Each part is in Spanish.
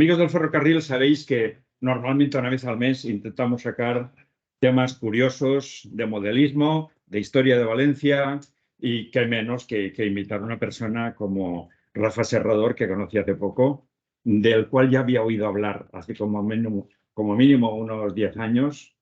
Amigos del ferrocarril, sabéis que normalmente una vez al mes intentamos sacar temas curiosos de modelismo, de historia de Valencia, y qué menos que invitar a una persona como Rafa Serrador, que conocí hace poco, del cual ya había oído hablar hace como mínimo unos 10 años.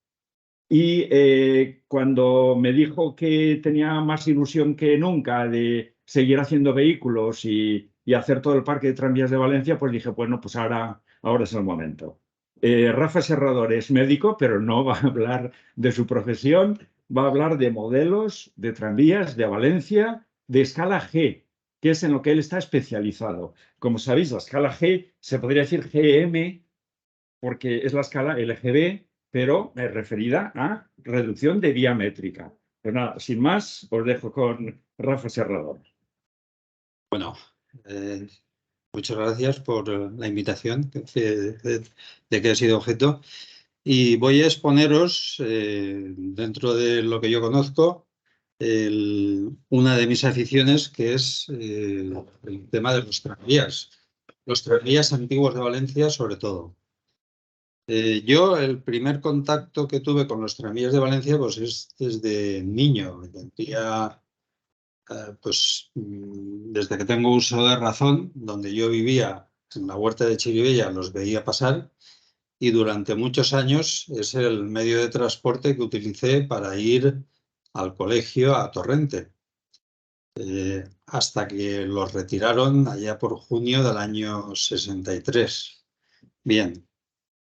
Y cuando me dijo que tenía más ilusión que nunca de seguir haciendo vehículos y hacer todo el parque de tranvías de Valencia, pues dije, bueno, pues ahora es el momento. Rafa Serrador es médico, pero no va a hablar de su profesión, va a hablar de modelos de tranvías de Valencia de escala G, que es en lo que él está especializado. Como sabéis, la escala G se podría decir GM, porque es la escala LGB, pero referida a reducción de vía métrica. Pero nada, sin más, os dejo con Rafa Serrador. Bueno, muchas gracias por la invitación de que he sido objeto. Y voy a exponeros, dentro de lo que yo conozco, una de mis aficiones, que es el tema de los tranvías antiguos de Valencia sobre todo. Yo el primer contacto que tuve con los tranvías de Valencia pues es desde niño. Pues desde que tengo uso de razón, donde yo vivía en la huerta de Chirivella, los veía pasar y durante muchos años es el medio de transporte que utilicé para ir al colegio a Torrente, hasta que los retiraron allá por junio del año 63. Bien,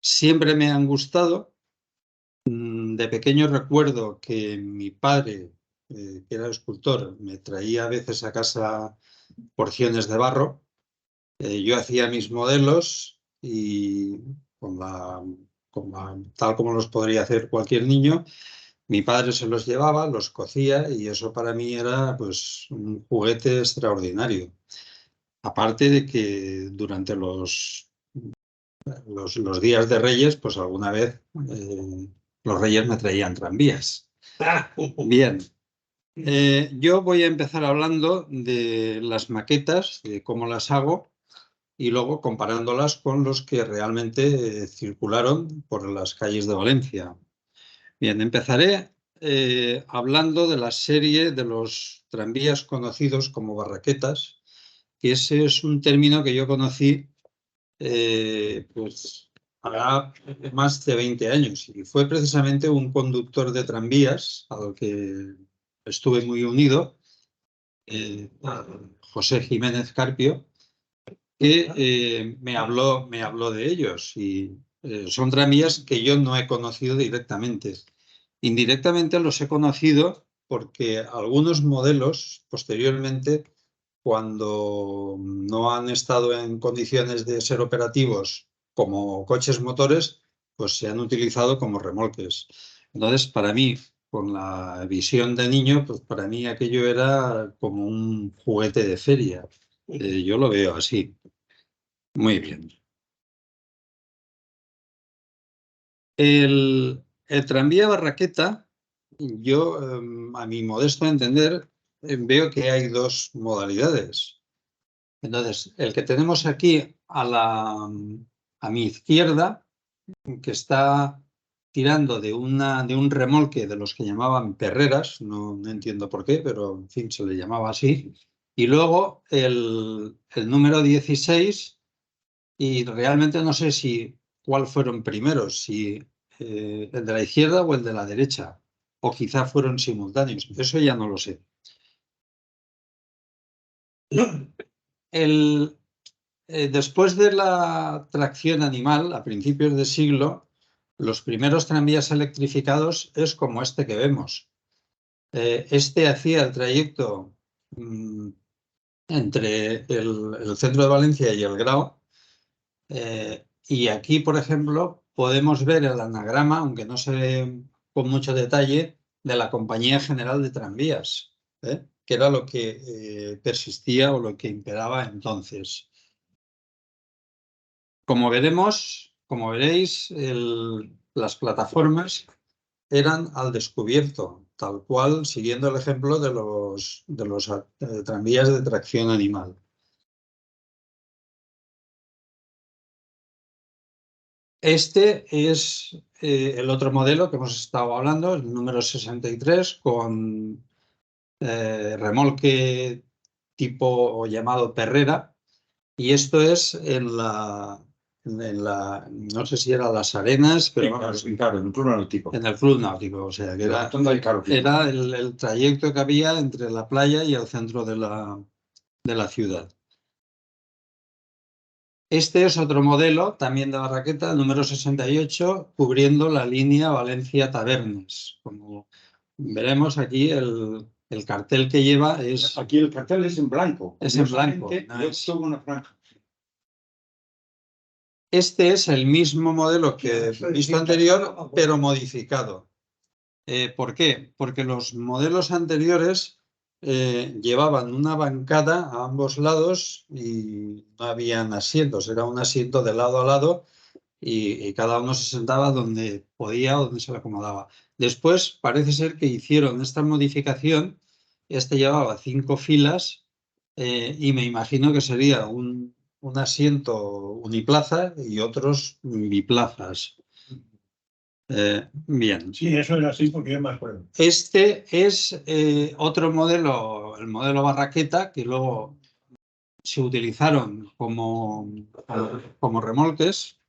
siempre me han gustado. De pequeño recuerdo que mi padre, que era escultor, me traía a veces a casa porciones de barro. Yo hacía mis modelos y tal como los podría hacer cualquier niño, mi padre se los llevaba, los cocía y eso para mí era pues un juguete extraordinario. Aparte de que durante los días de Reyes, pues alguna vez los Reyes me traían tranvías. Bien. Yo voy a empezar hablando de las maquetas, de cómo las hago y luego comparándolas con los que realmente circularon por las calles de Valencia. Bien, empezaré hablando de la serie de los tranvías conocidos como barraquetas, que ese es un término que yo conocí pues hará más de 20 años y fue precisamente un conductor de tranvías al que estuve muy unido, José Jiménez Carpio, que me habló de ellos y son tranvías que yo no he conocido directamente. Indirectamente los he conocido porque algunos modelos posteriormente, cuando no han estado en condiciones de ser operativos como coches motores, pues se han utilizado como remolques. Entonces, para mí, con la visión de niño, pues para mí aquello era como un juguete de feria. Yo lo veo así. Muy bien. El tranvía Barraqueta, yo, a mi modesto entender, veo que hay dos modalidades. Entonces, el que tenemos aquí a mi izquierda, que está tirando de un remolque de los que llamaban perreras, no entiendo por qué, pero en fin, se le llamaba así. Y luego el número 16, y realmente no sé cuál fueron primeros, si el de la izquierda o el de la derecha, o quizá fueron simultáneos, eso ya no lo sé. Después de la tracción animal, a principios de siglo, los primeros tranvías electrificados es como este que vemos. Este hacía el trayecto entre el centro de Valencia y el Grao. Y aquí, por ejemplo, podemos ver el anagrama, aunque no se ve con mucho detalle, de la Compañía General de Tranvías, que era lo que persistía o lo que imperaba entonces. Como veréis, las plataformas eran al descubierto, tal cual, siguiendo el ejemplo de los tranvías de tracción animal. Este es el otro modelo que hemos estado hablando, el número 63, con remolque tipo o llamado perrera. Y esto es no sé si era Las Arenas, pero vamos, Claro, en el club náutico. en el club náutico. O sea, que La rotonda del Carol. era el trayecto que había entre la playa y el centro de la ciudad. Este es otro modelo, también de Barraqueta, el número 68, cubriendo la línea Valencia-Tabernes. Como veremos aquí, el cartel que lleva es... Aquí el cartel es en blanco. Es en blanco. No es todo una franja. Este es el mismo modelo que el visto anterior, pero modificado. ¿Por qué? Porque los modelos anteriores llevaban una bancada a ambos lados y no habían asientos, era un asiento de lado a lado y cada uno se sentaba donde podía o donde se le acomodaba. Después parece ser que hicieron esta modificación, este llevaba 5 filas y me imagino que sería un asiento uniplaza y otros biplazas. Bien. Sí, eso era así porque yo me acuerdo. Este es otro modelo, el modelo Barraqueta, que luego se utilizaron como remolques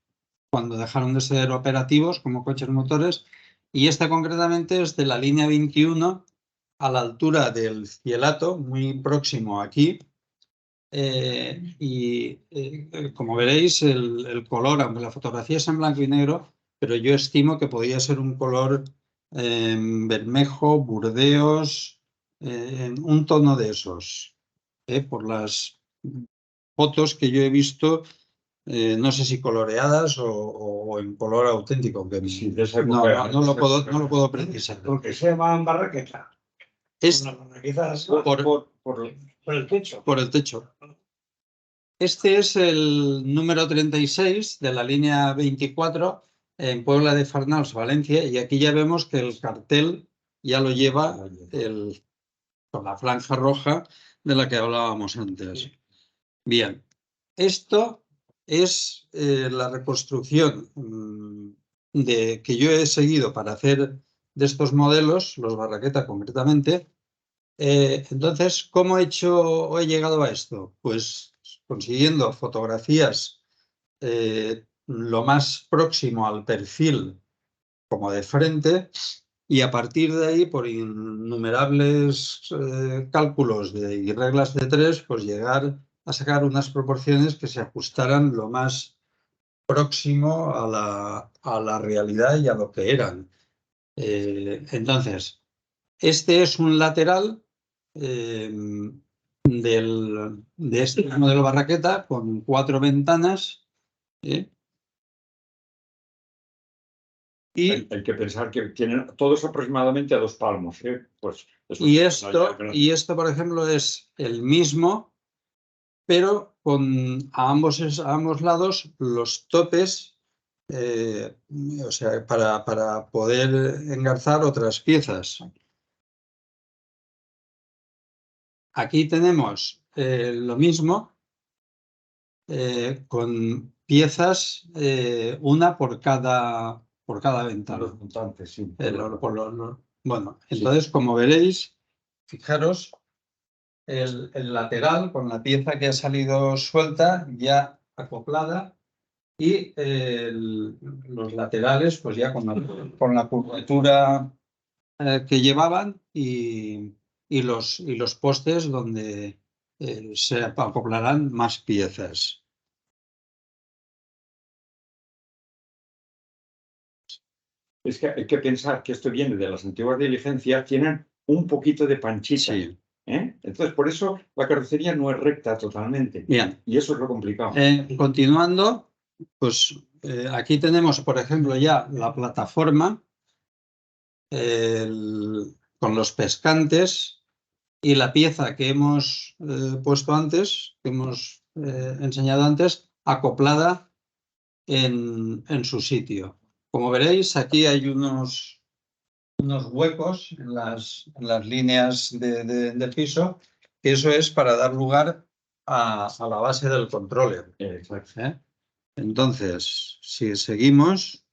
cuando dejaron de ser operativos como coches motores. Y este concretamente es de la línea 21 a la altura del Cielato, muy próximo aquí. Como veréis, el color, aunque la fotografía es en blanco y negro, pero yo estimo que podía ser un color bermejo, burdeos, un tono de esos. Por las fotos que yo he visto, no sé si coloreadas o en color auténtico, aunque Sí, de esa época, no lo puedo precisar. Porque se llamaban barraqueta. Es Las barraquetas por el techo. por el techo. Este es el número 36 de la línea 24 en Puebla de Farnaos, Valencia, y aquí ya vemos que el cartel ya lo lleva con la franja roja de la que hablábamos antes. Bien, esto es la reconstrucción que yo he seguido para hacer de estos modelos, los Barraqueta concretamente. Entonces, ¿cómo he llegado a esto? Pues consiguiendo fotografías lo más próximo al perfil como de frente y a partir de ahí, por innumerables cálculos y reglas de 3, pues llegar a sacar unas proporciones que se ajustaran lo más próximo a la realidad y a lo que eran. Entonces, este es un lateral de este modelo Barraqueta con 4 ventanas. Y hay que pensar que tienen todos aproximadamente a 2 palmos. Pues esto, por ejemplo, es el mismo, pero con a ambos lados los topes, o sea, para poder engarzar otras piezas. Aquí tenemos lo mismo, con piezas, una por cada ventana. Los montantes, sí. Bueno, entonces, como veréis, fijaros, el lateral con la pieza que ha salido suelta ya acoplada y los laterales pues ya con la curvatura que llevaban y los postes donde se acoplarán más piezas. Es que hay que pensar que esto viene de las antiguas diligencias, tienen un poquito de panchita. Sí. Entonces, por eso la carrocería no es recta totalmente. Bien. Y eso es lo complicado. Continuando, pues aquí tenemos, por ejemplo, ya la plataforma con los pescantes y la pieza que hemos puesto antes, que hemos enseñado antes, acoplada en su sitio. Como veréis, aquí hay unos huecos en las líneas del piso, que eso es para dar lugar a la base del controller. Exacto. Entonces, si seguimos,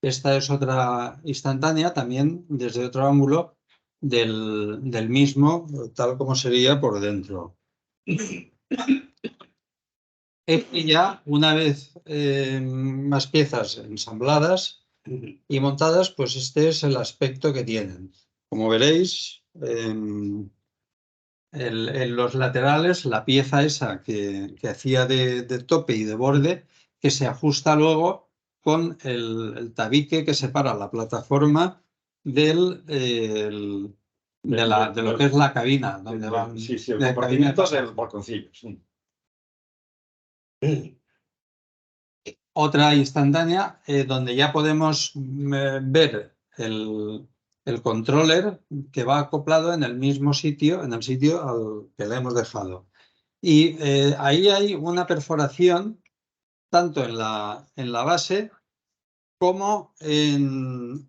esta es otra instantánea también desde otro ángulo del mismo, tal como sería por dentro. Este ya, una vez más piezas ensambladas y montadas, pues este es el aspecto que tienen. Como veréis, en los laterales, la pieza esa que hacía de tope y de borde, que se ajusta luego con el tabique que separa la plataforma de lo que es la cabina, donde van Sí, el la cabina de compartimiento pasaje. del balconcillo. Sí. Otra instantánea donde ya podemos ver el controller que va acoplado en el mismo sitio, en el sitio al que le hemos dejado. Y ahí hay una perforación tanto en la base como en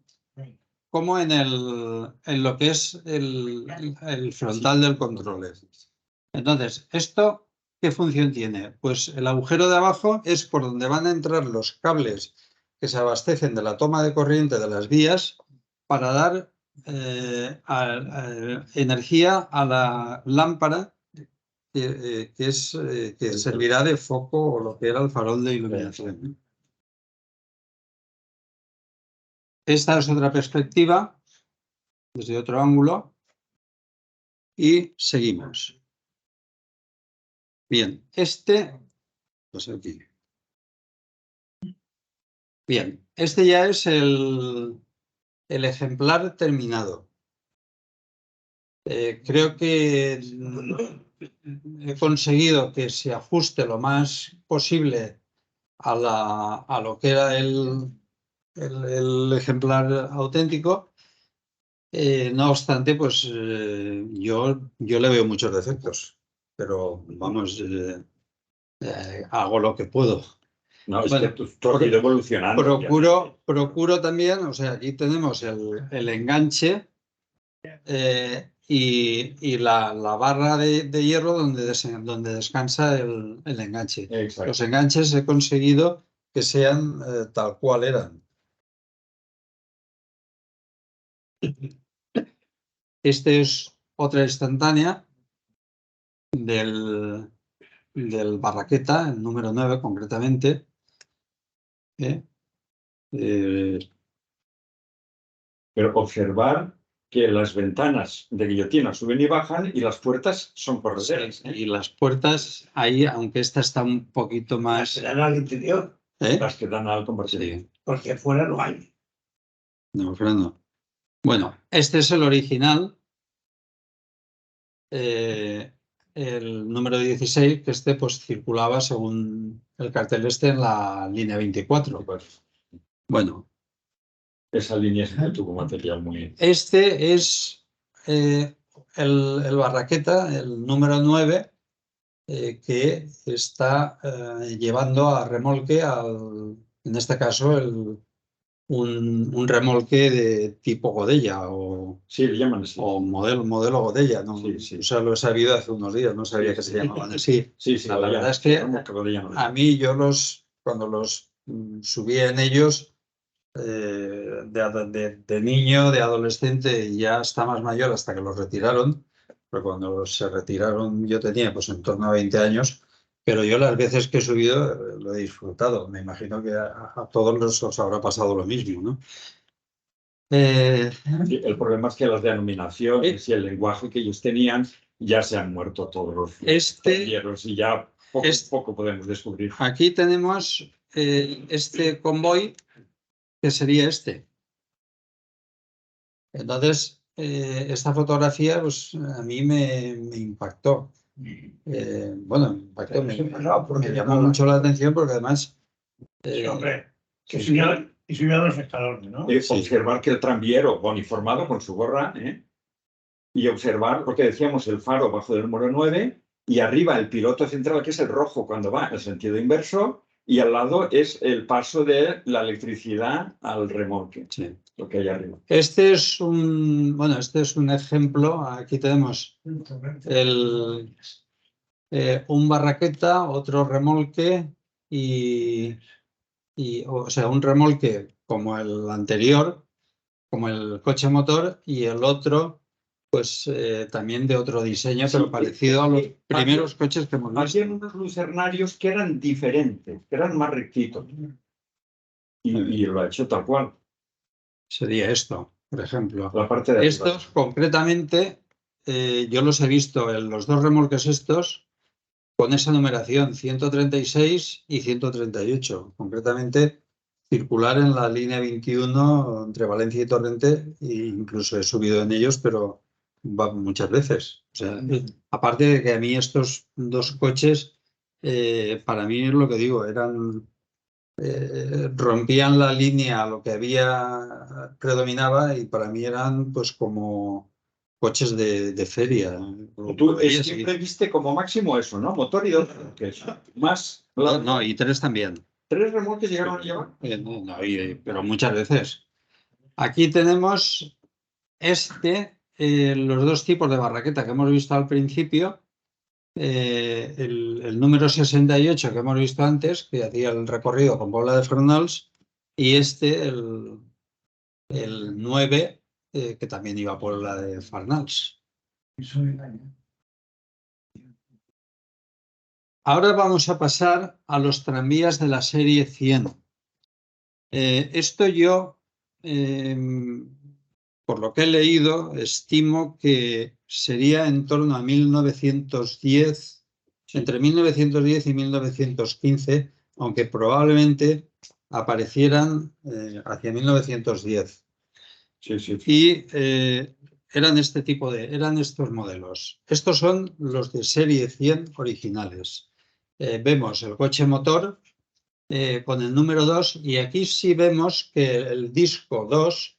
lo que es el frontal del controller. Entonces, ¿esto qué función tiene? Pues el agujero de abajo es por donde van a entrar los cables que se abastecen de la toma de corriente de las vías para dar energía a la lámpara que servirá de foco o lo que era el farol de iluminación. Esta es otra perspectiva desde otro ángulo y seguimos. Bien, pues aquí. Bien, este ya es el ejemplar terminado. Creo que he conseguido que se ajuste lo más posible a lo que era el ejemplar auténtico. No obstante, pues yo le veo muchos defectos, pero vamos, hago lo que puedo. No, es Bueno, que tú has ido evolucionando. Procuro también, o sea, aquí tenemos el enganche y la barra de hierro donde descansa el enganche. Exacto. Los enganches he conseguido que sean tal cual eran. Este es otra instantánea del Barraqueta, el número 9 concretamente. Pero observar que las ventanas de guillotina suben y bajan y las puertas son correderas. Y las puertas ahí, aunque esta está un poquito más... Las que dan al interior, Las que dan al compartimiento. Sí, porque fuera no hay. no, fuera no. Bueno, este es el original. El número 16, que este pues circulaba según el cartel este en la línea 24. Bueno, Esa línea es tuvo material muy... este es el Barraqueta, el número 9, que está llevando a remolque en este caso, un remolque de tipo Godella Sí, le llaman así. o modelo Godella, ¿no? Sí. O sea, lo he sabido hace unos días, no sabía que se llamaban así. Sí, La verdad es que a mí cuando los subí en ellos, de niño, de adolescente, ya está más mayor hasta que los retiraron, pero cuando se retiraron yo tenía pues en torno a 20 años, pero yo las veces que he subido lo he disfrutado. Me imagino que a todos os habrá pasado lo mismo, ¿no? Sí, el problema es que las denominaciones y el lenguaje que ellos tenían ya se han muerto todos los talleros y ya poco podemos descubrir. Aquí tenemos este convoy que sería este. Entonces, esta fotografía pues, a mí me impactó. Bueno, me impactó, me llamó mucho la atención porque además... Sí, hombre, que subían los escalones, ¿no? Observar que el tranviero boniformado con su gorra, y observar lo que decíamos, el faro bajo del número 9 y arriba el piloto central, que es el rojo cuando va en el sentido inverso, y al lado es el paso de la electricidad al remolque, Sí. Lo que hay arriba. Este es un ejemplo. Aquí tenemos un Barraqueta, otro remolque y o sea, un remolque como el anterior, como el coche motor, y el otro, pues también de otro diseño, pero Sí, parecido a los primeros había- coches que hemos visto. Habían unos lucernarios que eran diferentes, que eran más rectitos. Y lo ha hecho tal cual. Sería esto, por ejemplo. La parte de arriba. Estos, concretamente, yo los he visto en los dos remolques estos con esa numeración 136 y 138. Concretamente, circular en la línea 21 entre Valencia y Torrente, e incluso he subido en ellos, pero va muchas veces. O sea, aparte de que a mí estos dos coches, para mí es lo que digo, rompían la línea a lo que había predominaba y para mí eran pues como coches de feria. Tú Veías siempre viste como máximo eso, ¿no? Motor y dos remolques. Más no, y tres también. 3 remolques llegaron a llevar. No, pero muchas veces. Aquí tenemos los dos tipos de barraqueta que hemos visto al principio. El número 68 que hemos visto antes, que hacía el recorrido con Pobla de Fernals, y el 9, que también iba a Pobla de Fernals. Ahora vamos a pasar a los tranvías de la serie 100. Esto yo, por lo que he leído, estimo que sería en torno a 1910, entre 1910 y 1915, aunque probablemente aparecieran hacia 1910. Sí, sí. Y eran estos modelos. Estos son los de serie 100 originales. Vemos el coche motor con el número 2 y aquí sí vemos que el disco 2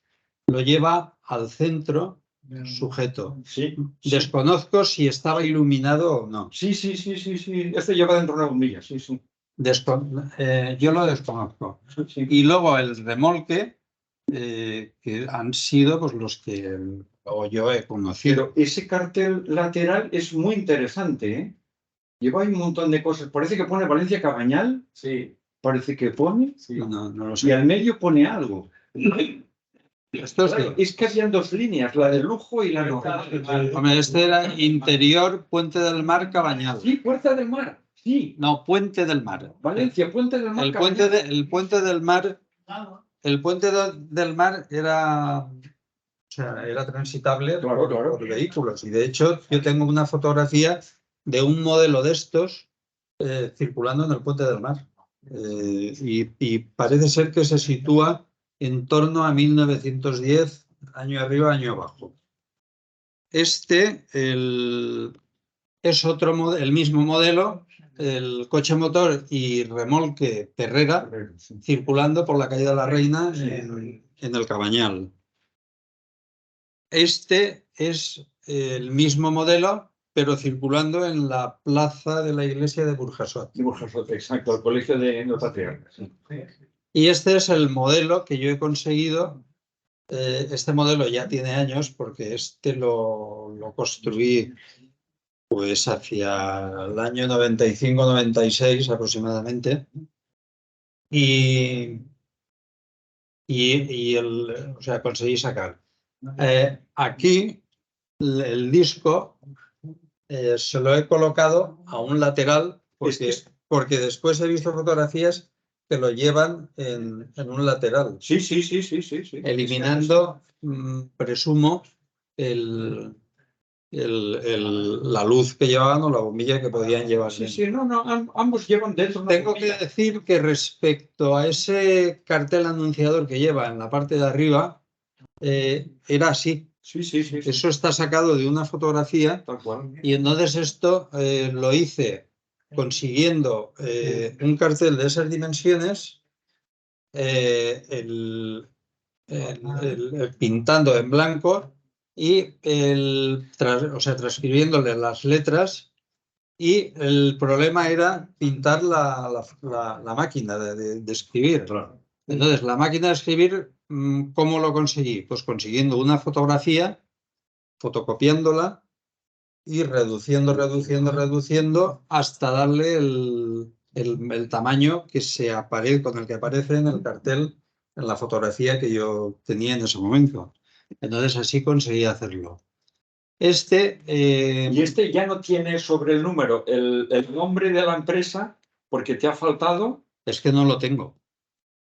lo lleva al centro sujeto. Sí, Desconozco si estaba iluminado o no. sí. Este lleva dentro de una bombilla, sí, sí. Yo lo desconozco. Sí. Y luego el remolque, que han sido pues, los que yo he conocido. Pero ese cartel lateral es muy interesante, ¿eh? Lleva ahí un montón de cosas. Parece que pone Valencia Cabañal. Sí. Parece que pone. Sí. No lo Y sé. al medio pone algo. Esto es Claro, es que habían dos líneas, la de lujo y la de... Hombre, este era interior Puente del Mar Cabañal. Sí, Puerta del Mar. Sí. No, Puente del Mar. Valencia, Puente del Mar. El puente del Mar. El puente del Mar era transitable por vehículos. Y de hecho, yo tengo una fotografía de un modelo de estos circulando en el puente del Mar. Y parece ser que se sitúa en torno a 1910, año arriba, año abajo. Es el mismo modelo, el coche motor y remolque Perrera, circulando por la calle de la Reina en el Cabañal. Este es el mismo modelo, pero circulando en la plaza de la iglesia de Burjasot. Exacto, el colegio de Patriarcas. Y este es el modelo que yo he conseguido. Este modelo ya tiene años porque lo construí pues hacia el año 95-96 aproximadamente. O sea, conseguí sacar. Aquí el disco se lo he colocado a un lateral porque después he visto fotografías que lo llevan en un lateral. Sí. Eliminando, presumo, la luz que llevaban o la bombilla que podían llevar. Sí, no, ambos llevan dentro. Tengo que decir que respecto a ese cartel anunciador que lleva en la parte de arriba, era así. Sí. Eso está sacado de una fotografía. Tal cual. Y entonces esto lo hice consiguiendo un cartel de esas dimensiones, pintando en blanco y transcribiéndole las letras. Y el problema era pintar la máquina de escribir. Claro. Entonces, la máquina de escribir, ¿cómo lo conseguí? Pues consiguiendo una fotografía, fotocopiándola y reduciendo hasta darle el tamaño que con el que aparece en el cartel, en la fotografía que yo tenía en ese momento. Entonces así conseguí hacerlo. Y este ya no tiene sobre el número el nombre de la empresa porque te ha faltado. Es que no lo tengo.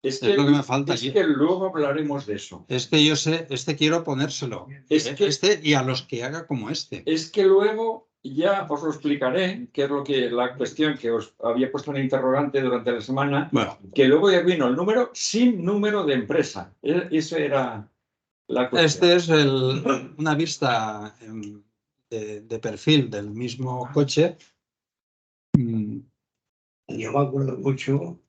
Es lo que me falta. Es que luego hablaremos de eso. Es que yo sé, quiero ponérselo. Y a los que haga como este. Es que luego ya os lo explicaré, que es la cuestión que os había puesto en interrogante durante la semana, Bueno, que luego ya vino el número sin número de empresa. Eso era la cuestión. este es una vista de perfil del mismo coche. Yo me acuerdo mucho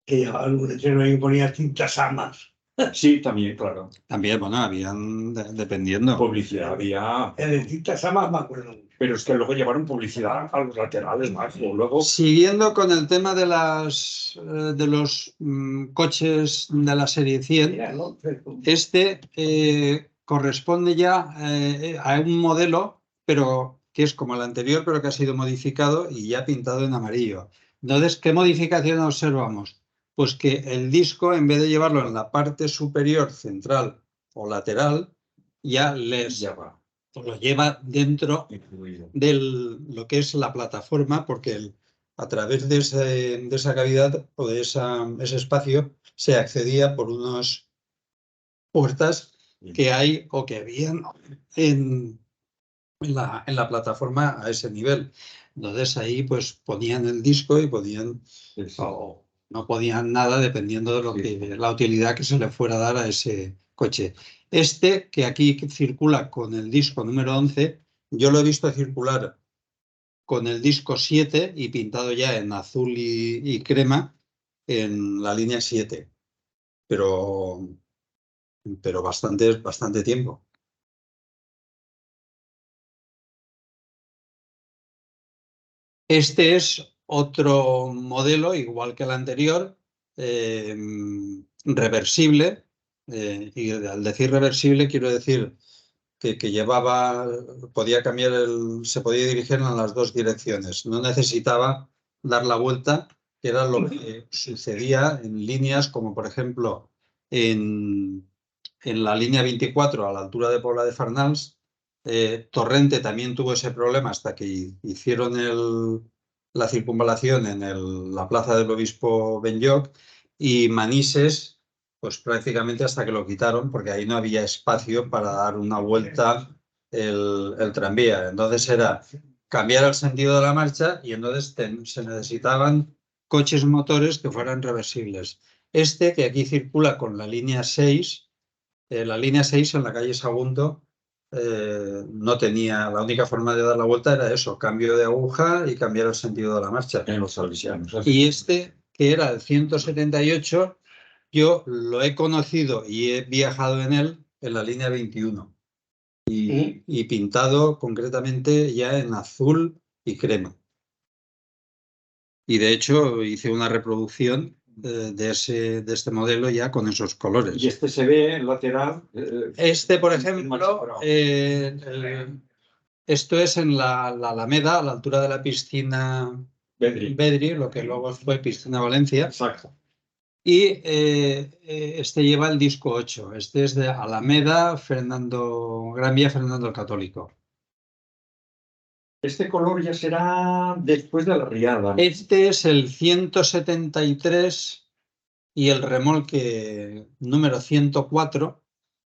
que algún letrero ahí ponía tintas amas. Sí, también, claro. También, bueno, habían, dependiendo. Publicidad había. El de tintas amas me acuerdo mucho. Pero es que luego llevaron publicidad a los laterales más. Luego. Siguiendo con el tema de los coches de la serie 100, este corresponde ya a un modelo, pero que es como el anterior, pero que ha sido modificado y ya pintado en amarillo. Entonces, ¿qué modificación observamos? Pues que el disco, en vez de llevarlo en la parte superior, central o lateral, ya lo lleva dentro de lo que es la plataforma, porque a través de esa cavidad o de ese espacio se accedía por unas puertas que hay o que habían en la plataforma a ese nivel. Entonces ahí pues ponían el disco y podían o no podían nada dependiendo de la utilidad que se le fuera a dar a ese coche. Este que aquí circula con el disco número 11, yo lo he visto circular con el disco 7 y pintado ya en azul y crema en la línea 7, pero bastante tiempo. Este es otro modelo, igual que el anterior, reversible. Y al decir reversible quiero decir que podía cambiar se podía dirigir en las dos direcciones. No necesitaba dar la vuelta, que era lo que sucedía en líneas como, por ejemplo, en la línea 24 a la altura de Pobla de Farnals. Torrente también tuvo ese problema hasta que hicieron la circunvalación en la plaza del Obispo Benlloch, y Manises, pues prácticamente hasta que lo quitaron, porque ahí no había espacio para dar una vuelta el tranvía. Entonces era cambiar el sentido de la marcha y entonces se necesitaban coches motores que fueran reversibles. Este que aquí circula con la línea 6, la línea 6 en la calle Sagunto, no tenía, la única forma de dar la vuelta era eso, cambio de aguja y cambiar el sentido de la marcha. En los salesianos. Y este, que era el 178, yo lo he conocido y he viajado en él en la línea 21 y pintado concretamente ya en azul y crema. Y de hecho hice una reproducción de este modelo ya con esos colores. Y este se ve en lateral. Este, por ejemplo, esto es en la Alameda, a la altura de la piscina Bedri, lo que luego fue Piscina Valencia. Exacto. Y este lleva el disco 8. Este es de Alameda, Gran Vía Fernando el Católico. Este color ya será después de la riada. Este es el 173 y el remolque número 104,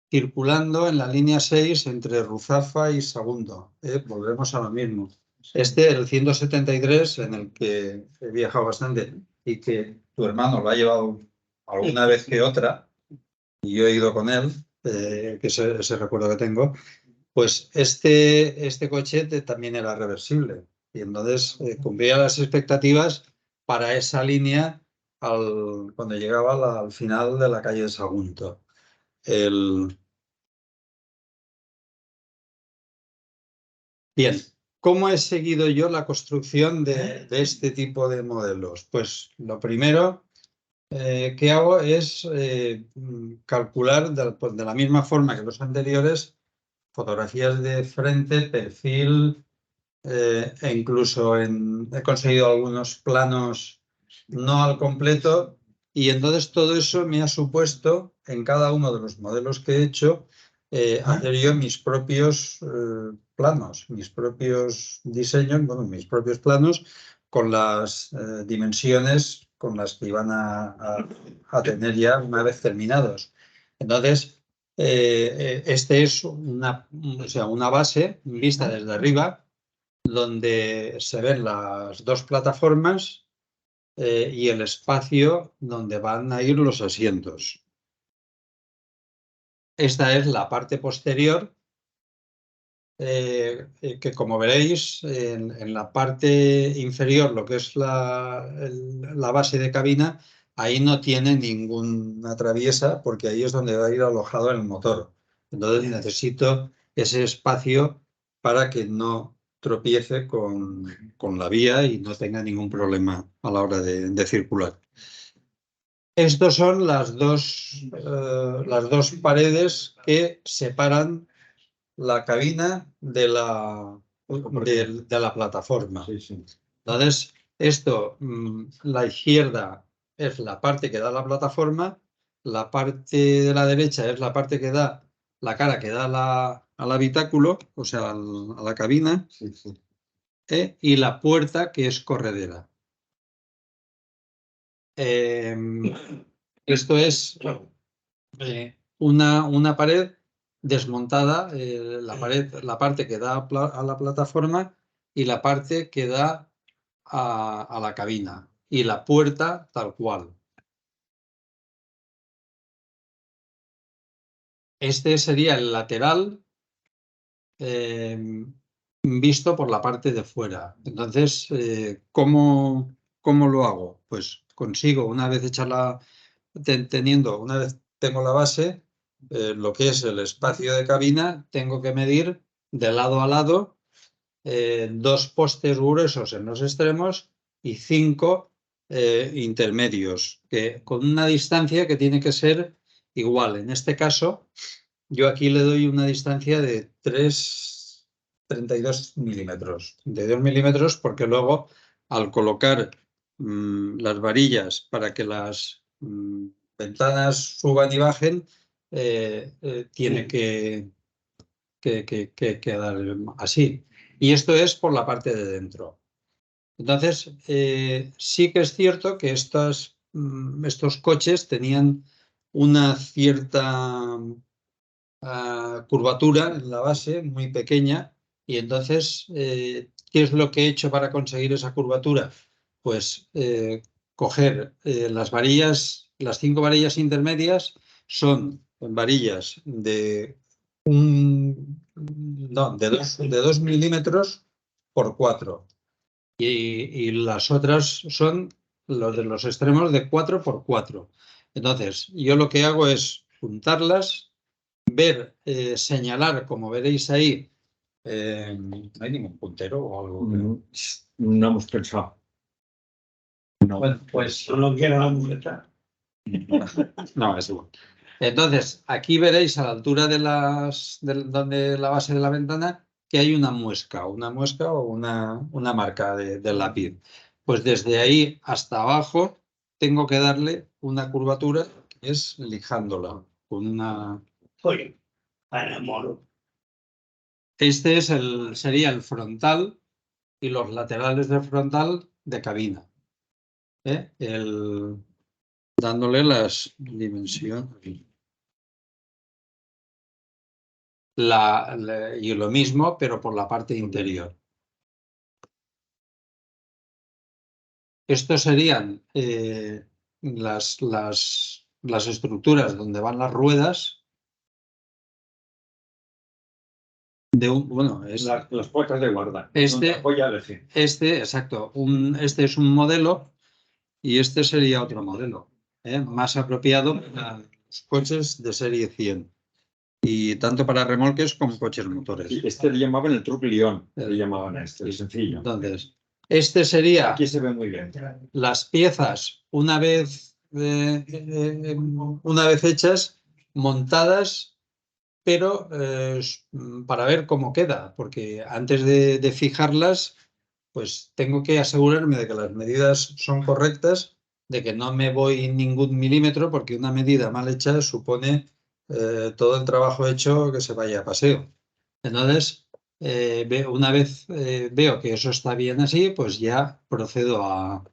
circulando en la línea 6 entre Ruzafa y Sagunto. Volvemos a lo mismo. El 173, en el que he viajado bastante y que tu hermano lo ha llevado alguna vez que otra, y yo he ido con él, que ese recuerdo que tengo, pues este coche también era reversible. Y entonces cumplía las expectativas para esa línea cuando llegaba al final de la calle de Sagunto. Bien, ¿cómo he seguido yo la construcción de este tipo de modelos? Pues lo primero que hago es calcular de la misma forma que los anteriores fotografías de frente, perfil, e incluso he conseguido algunos planos no al completo, y entonces todo eso me ha supuesto en cada uno de los modelos que he hecho hacer yo mis propios planos, mis propios diseños, bueno, mis propios planos con las dimensiones con las que iban a tener ya una vez terminados. Entonces, este es una base vista desde arriba, donde se ven las dos plataformas y el espacio donde van a ir los asientos. Esta es la parte posterior, que como veréis, en la parte inferior, lo que es la base de cabina, ahí no tiene ninguna traviesa, porque ahí es donde va a ir alojado el motor. Entonces necesito ese espacio para que no tropiece con la vía y no tenga ningún problema a la hora de circular. Estos son las dos paredes que separan la cabina de la plataforma. Sí, sí. Entonces, la izquierda es la parte que da la plataforma, la parte de la derecha es la parte que da la cara que da al habitáculo, o sea, a la cabina, Sí, sí. y la puerta que es corredera. Esto es una pared desmontada, la parte que da a la plataforma y la parte que da a la cabina, y la puerta tal cual. Este sería el lateral visto por la parte de fuera. Entonces, ¿cómo lo hago? Pues consigo, una vez una vez tengo la base, lo que es el espacio de cabina, tengo que medir de lado a lado 2 postes gruesos en los extremos y 5 intermedios, con una distancia que tiene que ser igual. En este caso, yo aquí le doy una distancia de 32 milímetros. De 2 milímetros, porque luego al colocar las varillas para que las ventanas suban y bajen, tiene que quedar así. Y esto es por la parte de dentro. Entonces, sí que es cierto que estos coches tenían una cierta curvatura en la base, muy pequeña, y entonces, ¿qué es lo que he hecho para conseguir esa curvatura? Pues coger las 5 varillas intermedias, son varillas de 2 milímetros por 4, y las otras son los de los extremos de 4 por 4. Entonces, yo lo que hago es juntarlas, señalar, como veréis ahí, no hay ningún puntero o algo. No hemos pensado. No. Bueno, pues No quiero la muleta. no, es igual. Entonces, aquí veréis a la altura de donde la base de la ventana, que hay una muesca o una marca del lápiz. Pues desde ahí hasta abajo tengo que darle una curvatura, que es lijándola con una... Oye, me enamoro. Este sería el frontal y los laterales del frontal de cabina. Dándole las dimensiones. Y lo mismo, pero por la parte interior. Estos serían las estructuras donde van las ruedas. Las puertas de guarda. Exacto. Este es un modelo y este sería otro modelo, más apropiado para los coches de serie 100. Y tanto para remolques como coches motores. Este le llamaban el Truck Lion, le llamaban a este, sencillo. Entonces, este sería... Aquí se ve muy bien. Las piezas, una vez hechas, montadas pero para ver cómo queda, porque antes de fijarlas, pues tengo que asegurarme de que las medidas son correctas, de que no me voy ningún milímetro, porque una medida mal hecha supone todo el trabajo hecho que se vaya a paseo. Entonces, una vez veo que eso está bien así, pues ya procedo a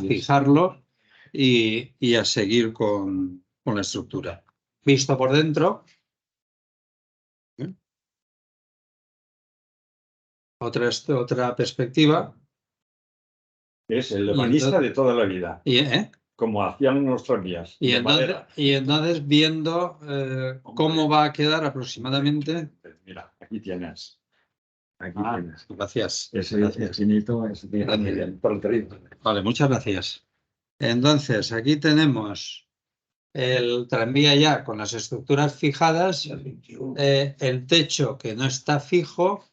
fijarlo y a seguir con la estructura. Visto por dentro, otra perspectiva. Es el ebanista de toda la vida, ¿Eh? como hacían los tranvías. Y de entonces, madera. viendo cómo va a quedar aproximadamente. Mira, aquí tienes. Aquí Ah, tienes. gracias. Ese Gracias. finito, ese tiene Gracias. muy bien, por el trito. Vale, muchas gracias. Entonces, aquí tenemos el tranvía ya con las estructuras fijadas, el techo que no está fijo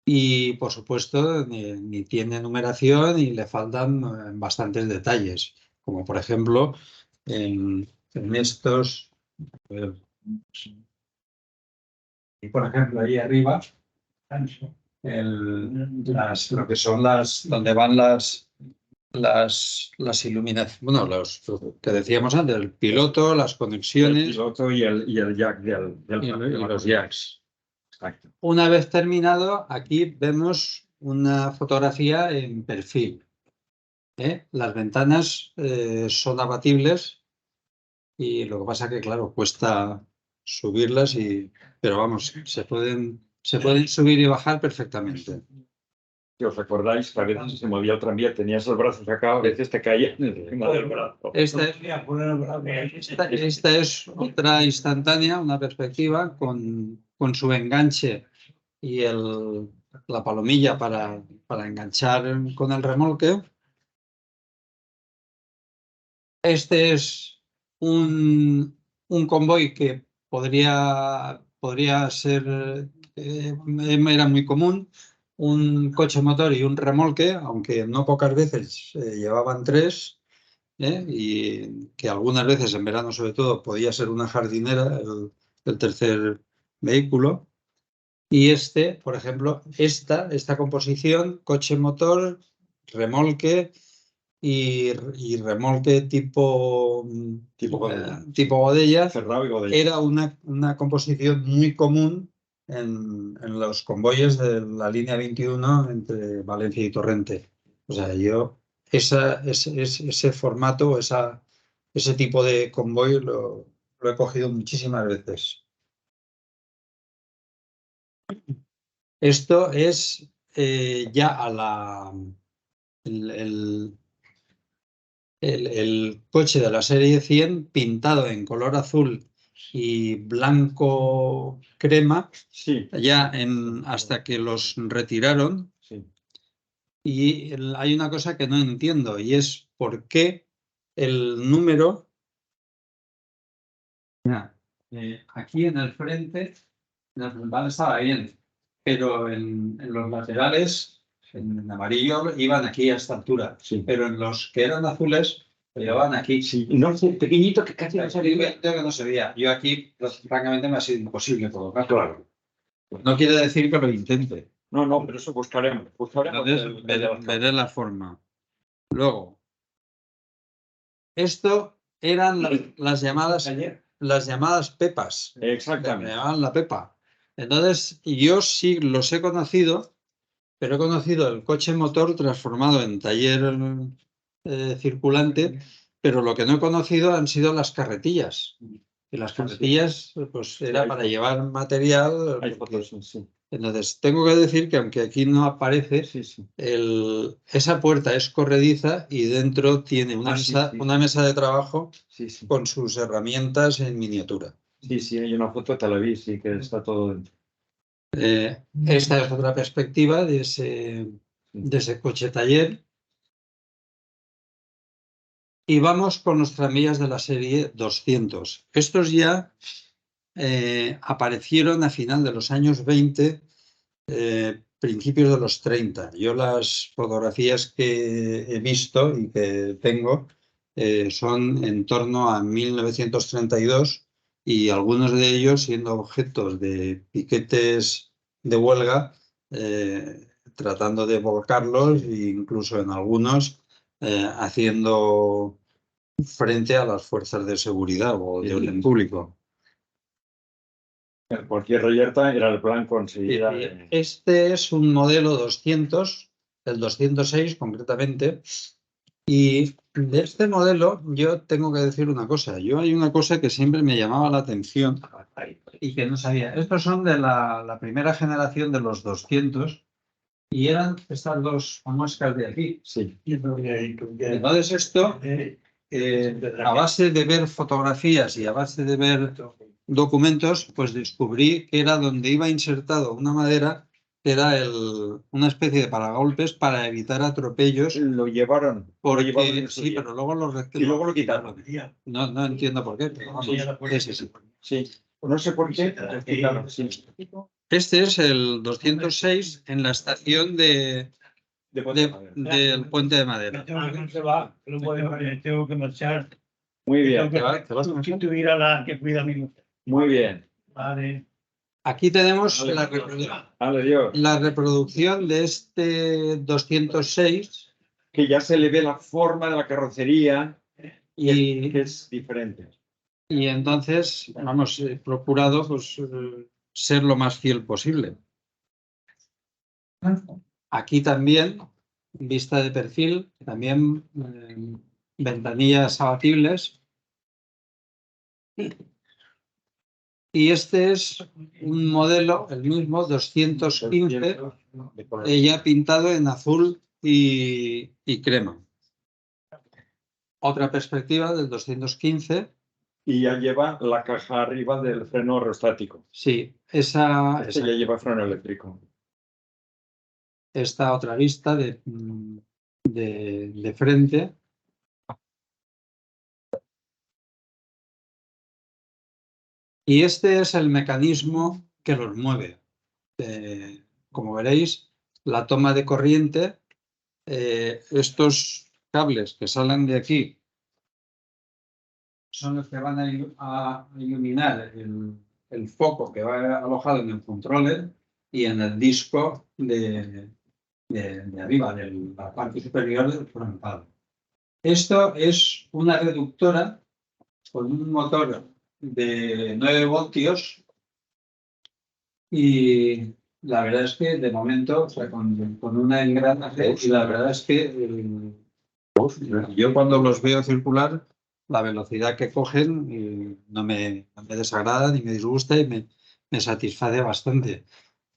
y, por supuesto, ni tiene numeración y le faltan bastantes detalles, como por ejemplo en estos. Y por ejemplo, ahí arriba, lo que son donde van las iluminaciones, bueno, los que decíamos antes, el piloto, las El conexiones piloto y el jack y los jacks. Exacto. Una vez terminado, aquí vemos una fotografía en perfil. Las ventanas son abatibles y lo que pasa que, claro, cuesta subirlas, pero vamos, se pueden subir y bajar perfectamente. Si os recordáis que a veces se movía el tranvía, tenías el brazo sacado, a veces te caía encima del brazo. Esta es otra instantánea, una perspectiva con su enganche y la palomilla para enganchar con el remolque. Este es un convoy que podría ser, era muy común, un coche motor y un remolque, aunque no pocas veces llevaban tres, y que algunas veces en verano sobre todo podía ser una jardinera el tercer vehículo. Y por ejemplo, esta composición, coche motor, remolque y remolque tipo Godella, Cerrado y Godella. era una composición muy común en los convoyes de la línea 21 entre Valencia y Torrente. O sea, yo ese formato, ese tipo de convoy lo he cogido muchísimas veces. Esto es ya el coche de la serie 100 pintado en color azul y blanco crema, Sí. ya hasta que los retiraron. Sí. Y hay una cosa que no entiendo y es por qué el número aquí en el frente, en el frontal estaba bien, pero en los laterales, en amarillo, iban aquí a esta altura, Sí. pero en los que eran azules, lo llevaban aquí. Sí. No, pequeñito que casi no se veía. Que no se veía. Yo aquí, francamente, me ha sido imposible colocarlo. Claro. No quiere decir que lo intente. No, pero eso buscaremos. Entonces, veré la forma. Luego, esto eran las llamadas pepas. Exactamente. Me llamaban la pepa. Entonces, yo sí los he conocido, pero he conocido el coche motor transformado en taller circulante, pero lo que no he conocido han sido las carretillas. Y las carretillas, pues era para llevar material. Hay fotos, sí. Entonces, tengo que decir que aunque aquí no aparece, esa puerta es corrediza y dentro tiene una mesa de trabajo con sus herramientas en miniatura. Sí, hay una foto, te la vi, sí, que está todo dentro. Esta es otra perspectiva de ese coche taller. Y vamos con los tranvías de la serie 200. Estos ya aparecieron a final de los años 20, principios de los 30. Yo las fotografías que he visto y que tengo son en torno a 1932 y algunos de ellos siendo objetos de piquetes de huelga, tratando de volcarlos e incluso en algunos haciendo frente a las fuerzas de seguridad o de orden público. Cualquier reyerta era el plan conseguida. Este es un modelo 200, el 206 concretamente, y de este modelo yo tengo que decir una cosa. Hay una cosa que siempre me llamaba la atención y que no sabía. Estos son de la primera generación de los 200 y eran estas dos muescas de aquí. Sí. Entonces esto, a base de ver fotografías y a base de ver documentos, pues descubrí que era donde iba insertado una madera, que era una especie de paragolpes para evitar atropellos. Lo llevaron. Sí, pero luego y luego lo quitaron. No entiendo por qué. Pero vamos, ese sí. Sí. No sé por qué. Este es el 206 en la estación del Puente de Madera. Tengo que marchar. Muy bien. ¿Te vas a marchar? Sustituir a la que cuida a mi mujer. Muy bien. Vale. Aquí tenemos la reproducción de este 206. Que ya se le ve la forma de la carrocería Y que es diferente. Y entonces, vamos, he procurado pues, ser lo más fiel posible. Aquí también, vista de perfil, también ventanillas abatibles. Y este es un modelo, el mismo, 215, ya pintado en azul y crema. Otra perspectiva del 215. Y ya lleva la caja arriba del freno aerostático. Sí, esa ya lleva freno eléctrico. Esta otra vista de frente. Y este es el mecanismo que los mueve. Como veréis, la toma de corriente, estos cables que salen de aquí son los que van a iluminar el foco que va alojado en el controller y en el disco de arriba, de la parte superior del frontal. Esto es una reductora con un motor de 9 voltios y la verdad es que de momento, o sea, con una engranaje, y la verdad es que yo cuando los veo circular, la velocidad que cogen no me desagrada ni me disgusta y me satisface bastante.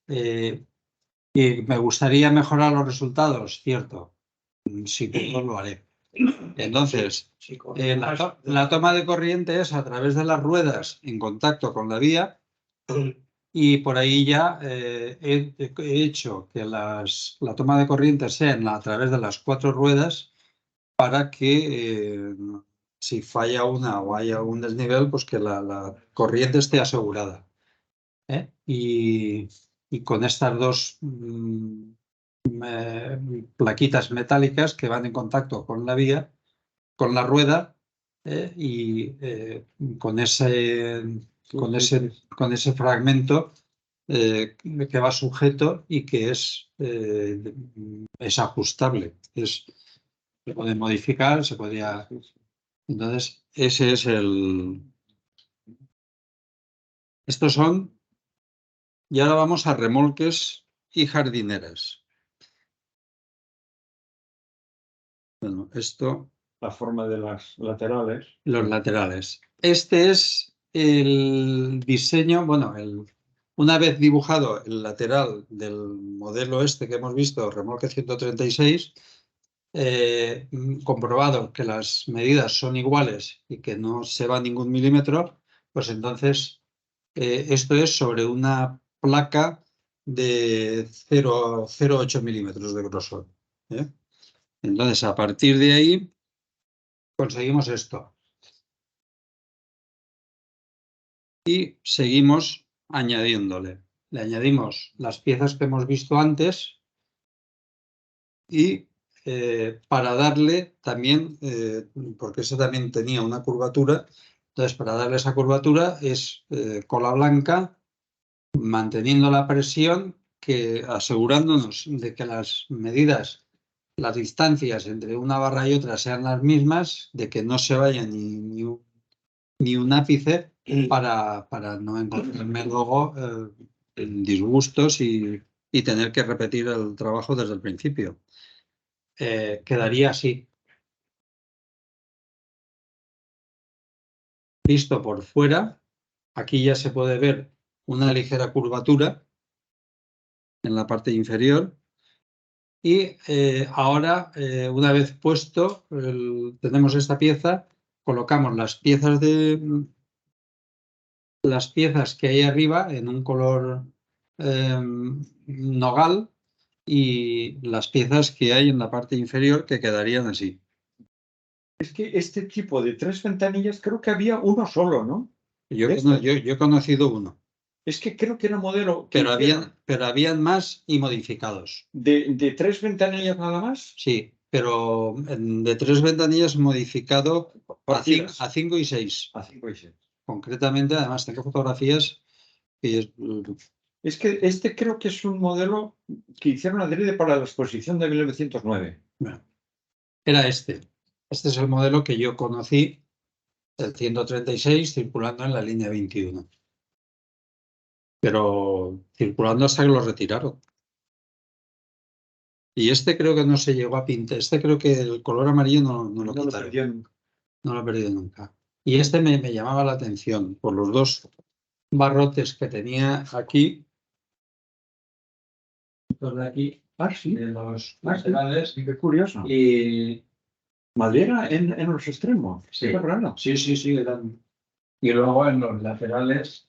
Y me gustaría mejorar los resultados, cierto. Si puedo, lo haré. Entonces, la toma de corriente es a través de las ruedas en contacto con la vía y por ahí ya he hecho que la toma de corriente sea a través de las 4 ruedas para que si falla una o haya un desnivel, pues que la corriente esté asegurada. Y con estas dos plaquitas metálicas que van en contacto con la vía, con la rueda, y con ese fragmento que va sujeto y que es ajustable. Se puede modificar, se podría. Entonces, ese es Estos son. Y ahora vamos a remolques y jardineras. Bueno, esto. La forma de las laterales. Los laterales. Este es el diseño, bueno, una vez dibujado el lateral del modelo este que hemos visto, remolque 136, comprobado que las medidas son iguales y que no se va ningún milímetro, pues entonces esto es sobre una placa de 0,08 milímetros de grosor. Entonces, a partir de ahí, conseguimos esto. Y seguimos añadiéndole. Le añadimos las piezas que hemos visto antes y para darle también, porque eso también tenía una curvatura, Entonces, para darle esa curvatura es cola blanca, manteniendo la presión, asegurándonos de que las medidas, las distancias entre una barra y otra sean las mismas, de que no se vaya ni un ápice para no encontrarme luego en disgustos y tener que repetir el trabajo desde el principio. Quedaría así. Visto por fuera, aquí ya se puede ver una ligera curvatura en la parte inferior. Y ahora, una vez puesto, tenemos esta pieza, colocamos las piezas que hay arriba en un color nogal y las piezas que hay en la parte inferior que quedarían así. Es que este tipo de 3 ventanillas creo que había uno solo, ¿no? Yo he conocido uno. Es que creo que era un modelo pero habían más y modificados. ¿De 3 ventanillas nada más? Sí, pero de 3 ventanillas modificado a 5 y 6. A 5 y 6. Concretamente, además, tengo fotografías y es que este creo que es un modelo que hicieron adrede para la exposición de 1909. Bueno, era este. Este es el modelo que yo conocí, el 136, circulando en la línea 21. Pero circulando hasta que lo retiraron. Y este creo que no se llegó a pintar. Este creo que el color amarillo no lo quitaron. No lo he perdido nunca. Y este me llamaba la atención por los dos barrotes que tenía aquí. Estos de aquí. Sí. De los laterales. Qué curioso. Y madera en los extremos. Sí. Qué raro. Sí. Eran. Y luego en los laterales,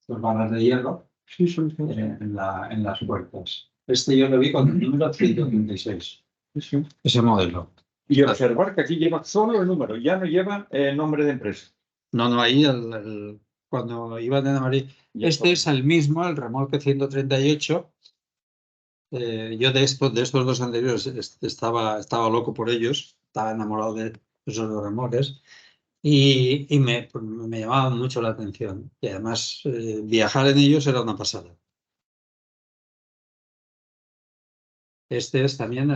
los barras de hierro. Sí. En las puertas. Este yo lo vi con el número 136. Sí. Ese modelo. Y observar que aquí lleva solo el número, ya no lleva el nombre de empresa. No, ahí cuando iban en amarillo. Este es el mismo, el remolque 138. Yo de estos dos anteriores estaba loco por ellos, estaba enamorado de esos dos remolques y me llamaban mucho la atención. Y además viajar en ellos era una pasada. Este es también